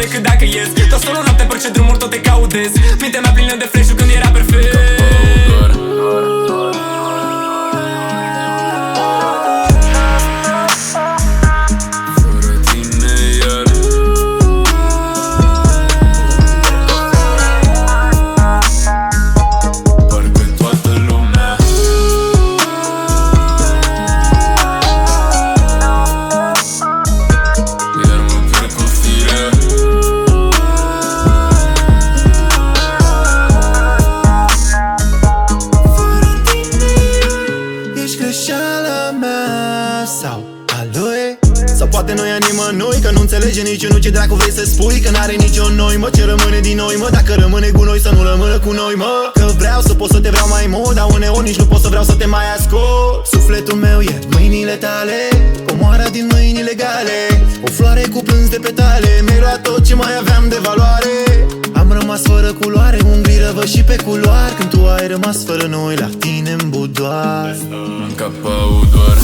decât dacă ies. Tot solo noapte pe orice drumuri tot te caudez. Mintea mea plină de flash-uri când era perfect. Sau a lui? Sau poate noi a nimănui, că nu înțelege niciunul ce dracu vrei să spui. Că n-are nicio noi, mă, ce rămâne din noi, mă. Dacă rămâne cu noi, să nu rămână cu noi, mă. Că vreau să pot să te vreau mai mult, dar uneori nici nu pot să vreau să te mai ascult. Sufletul meu e mâinile tale, comoara din mâinile gale. O floare cu plâns de petale, mi-ai luat tot ce mai aveam de valoare. Am rămas fără culoare, umbrii răvăși pe culoar. Când tu ai rămas fără noi, la tine în budoar. În capău doar